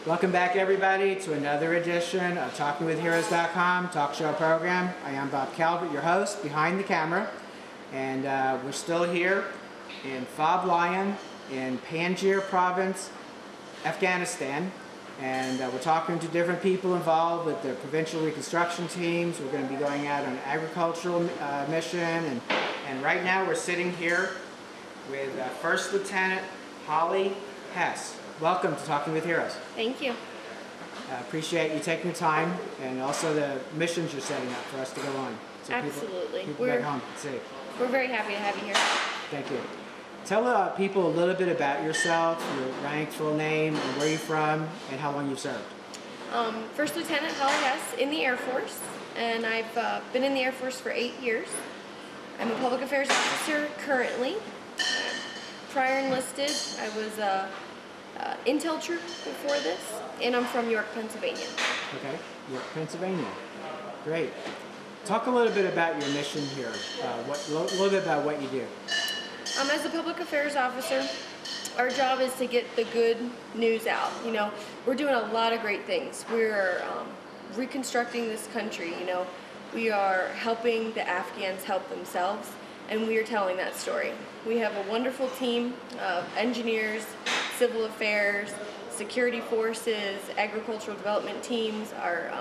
Welcome back, everybody, to another edition of TalkingWithHeroes.com talk show program. I am Bob Calvert, your host, behind the camera, and we're still here in Fob Lion in Panjshir Province, Afghanistan, and we're talking to different people involved with the provincial reconstruction teams. We're going to be going out on an agricultural mission, and right now we're sitting here with First Lieutenant Holly Hess. Welcome to Talking with Heroes. Thank you. I appreciate you taking the time and also the missions you're setting up for us to go on. So Absolutely. People back home can see. We're very happy to have you here. Thank you. Tell people a little bit about yourself, your rank, full name, and where you're from, and how long you've served. First Lieutenant Holly Hess in the Air Force, and I've been in the Air Force for 8 years. I'm a public affairs officer currently. Prior enlisted, I was intel troop before this, and I'm from York, Pennsylvania. Okay, York, Pennsylvania. Great. Talk a little bit about your mission here. A little bit about what you do. As a public affairs officer, our job is to get the good news out. You know, we're doing a lot of great things. We're reconstructing this country. You know, we are helping the Afghans help themselves, and we are telling that story. We have a wonderful team of engineers, civil affairs, security forces, agricultural development teams, our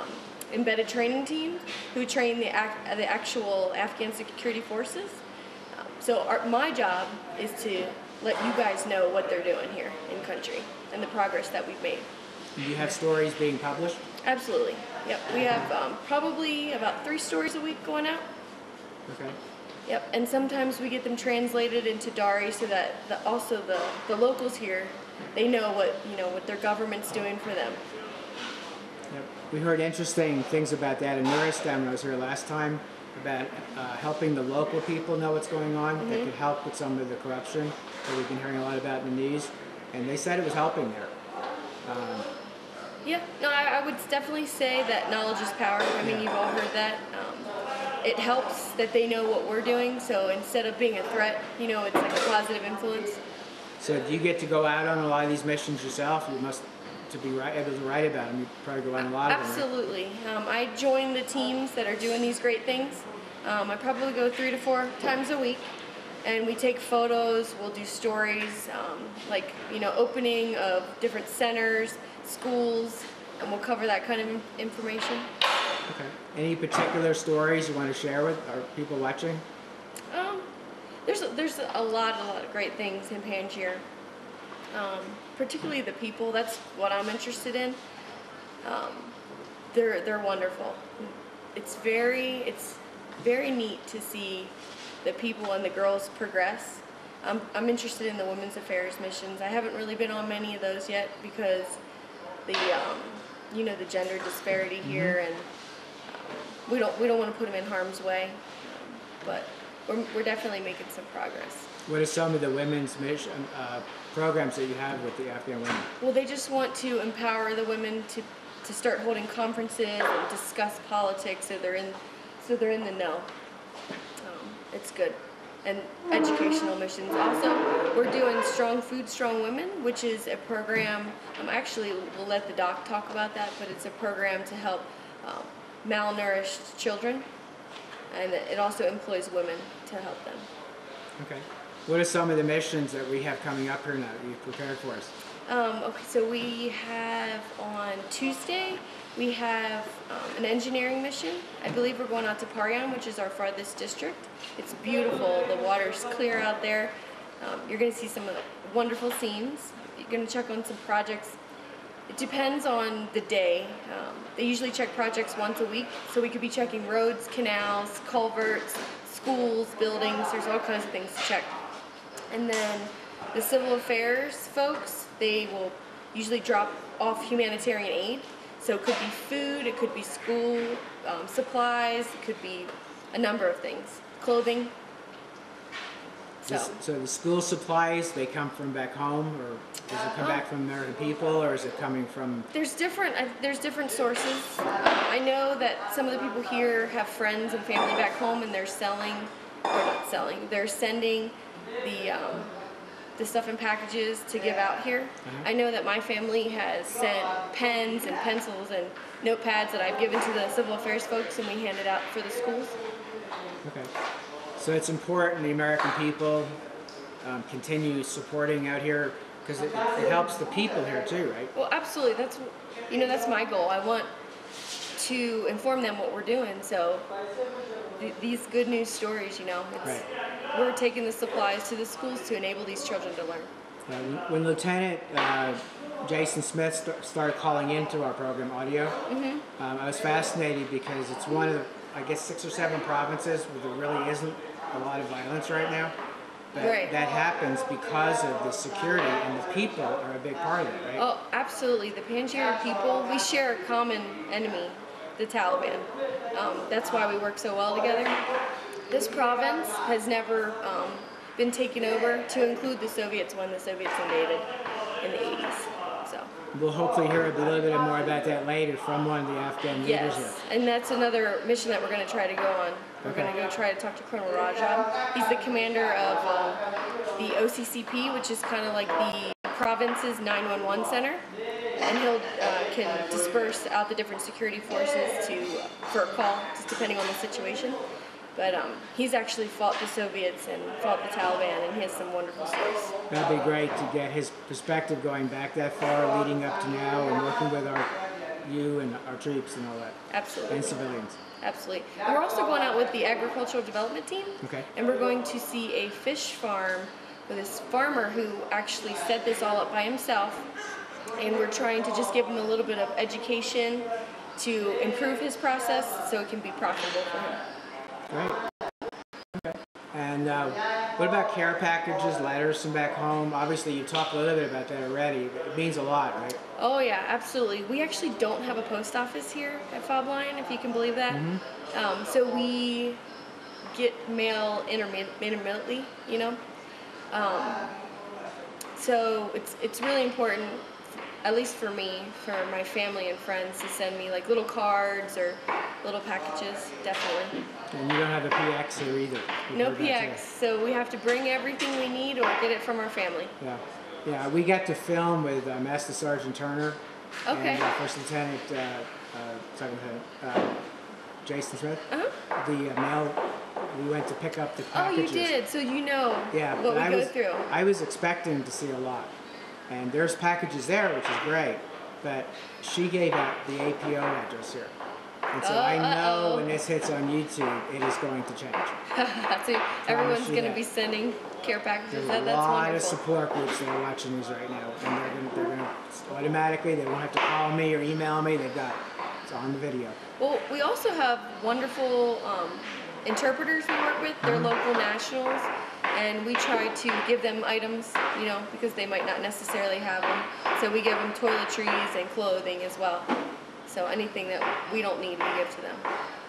embedded training teams who train the actual Afghan security forces. My job is to let you guys know what they're doing here in country and the progress that we've made. Do you have stories being published? Absolutely. Yep. We have probably about 3 stories a week going out. Okay. Yep. And sometimes we get them translated into Dari so that also the locals here, they know what their government's doing for them. Yep. We heard interesting things about that in Nuristan when I was here last time, about helping the local people know what's going on. That could help with some of the corruption that we've been hearing a lot about in the news, and they said it was helping there. Yeah, no, I would definitely say that knowledge is power. I mean, you've all heard that. It helps that they know what we're doing, so instead of being a threat, you know, it's like a positive influence. So do you get to go out on a lot of these missions yourself? You must, to be able to write about them, you probably go on a lot of them. Absolutely. I join the teams that are doing these great things. I probably go 3 to 4 times a week, and we take photos, we'll do stories, like, you know, opening of different centers, schools, and we'll cover that kind of information. Okay. Any particular stories you want to share with our people watching? There's a lot of great things in Panjshir. Particularly the people. That's what I'm interested in. They're wonderful. It's very neat to see the people and the girls progress. I'm interested in the women's affairs missions. I haven't really been on many of those yet because the gender disparity here, and we don't want to put them in harm's way, but we're definitely making some progress. What are some of the women's mission programs that you have with the Afghan women? Well, they just want to empower the women to start holding conferences and discuss politics, so they're in the know. It's good. And educational missions. Also, we're doing Strong Food, Strong Women, which is a program. Actually, we'll let the doc talk about that, but it's a program to help malnourished children, and it also employs women to help them. Okay. What are some of the missions that we have coming up here now that you've prepared for us? Okay, so we have on Tuesday, we have an engineering mission. I believe we're going out to Paryan, which is our farthest district. It's beautiful. The water's clear out there. You're going to see some wonderful scenes. You're going to check on some projects. It depends on the day. They usually check projects once a week, so we could be checking roads, canals, culverts, schools, buildings. There's all kinds of things to check. And then the civil affairs folks, they will usually drop off humanitarian aid. So it could be food, it could be school supplies, it could be a number of things. Clothing. So the school supplies, they come from back home, or does it come back from American people, or is it coming from? There's different sources. I know that some of the people here have friends and family back home, and they're selling, or not selling, they're sending the stuff in packages to give out here. I know that my family has sent pens and pencils and notepads that I've given to the civil affairs folks, and we handed out for the schools. Okay. So it's important the American people continue supporting out here because it helps the people here too, right? Well, absolutely. That's my goal. I want to inform them what we're doing. So these good news stories, we're taking the supplies to the schools to enable these children to learn. When Lieutenant Jason Smith started calling into our program audio, I was fascinated because it's one of, I guess, 6 or 7 provinces where there really isn't a lot of violence right now. But that happens because of the security, and the people are a big part of it, right? Oh, absolutely. The Panjshir people, we share a common enemy, the Taliban. That's why we work so well together. This province has never been taken over, to include the Soviets when the Soviets invaded in the 80s. So we'll hopefully hear a little bit more about that later from one of the Afghan leaders here. Yes, and that's another mission that we're going to try to go on. We're going to go try to talk to Colonel Rajab. He's the commander of the OCCP, which is kind of like the province's 911 center, and he'll can disperse out the different security forces for a call, just depending on the situation. But he's actually fought the Soviets and fought the Taliban, and he has some wonderful stories. That'd be great to get his perspective going back that far, leading up to now, and working with you and our troops and all that. Absolutely. And civilians. Absolutely. And we're also going out with the agricultural development team. Okay. And we're going to see a fish farm with this farmer who actually set this all up by himself. And we're trying to just give him a little bit of education to improve his process so it can be profitable for him. Great. Okay. And what about care packages, letters from back home? Obviously, you talked a little bit about that already. It means a lot, right? Oh, yeah, absolutely. We actually don't have a post office here at Fob Lion, if you can believe that. So we get mail intermittently, So it's really important, at least for me, for my family and friends, to send me like little cards or little packages, definitely. And you don't have a PX here either. No PX, so we have to bring everything we need or get it from our family. Yeah, yeah. We got to film with Master Sergeant Turner and First Lieutenant Jason Smith. The mail. We went to pick up the packages. Oh, you did. So yeah, what we go through. I was expecting to see a lot, and there's packages there, which is great. But she gave out the APO address here. And so I know when this hits on YouTube, it is going to change. So everyone's going to be sending care packages. There's a lot of support groups that are watching these right now, and they're going to automatically, they won't have to call me or email me. They've got it. It's on the video. Well, we also have wonderful interpreters we work with. They're local nationals, and we try to give them items, because they might not necessarily have them. So we give them toiletries and clothing as well. So anything that we don't need, we give to them.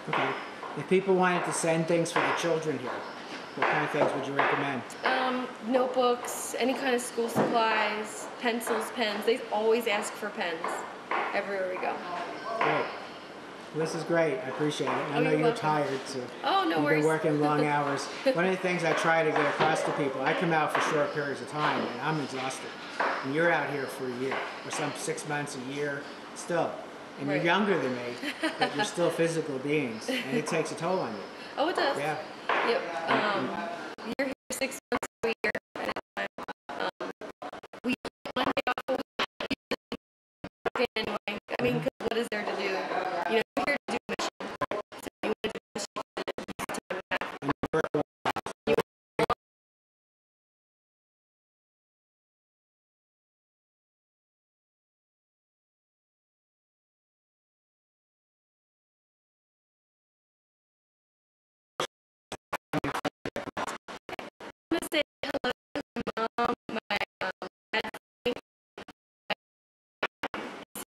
Okay. If people wanted to send things for the children here, what kind of things would you recommend? Notebooks, any kind of school supplies, pencils, pens. They always ask for pens everywhere we go. Great. Well, this is great. I appreciate it. I know you're tired, so no worries. You've been working long hours. One of the things I try to get across to people, I come out for short periods of time, and I'm exhausted. And you're out here for a year, or some 6 months, a year, still. And you're younger than me, but you're still physical beings, and it takes a toll on you. Oh, it does. Yeah. Yep. You're here 6 months a year at a time. We get one day off a week. Anyway, because what is there to do? You're here to do a mission. So you want to do a mission for this time and a half. I'm going to say hello to my mom, my dad's family,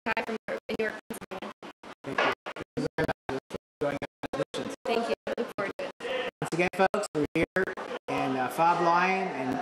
hi from New York, Pennsylvania. Thank you. I look forward to it. Once again, folks, we're here in Fob Lion, and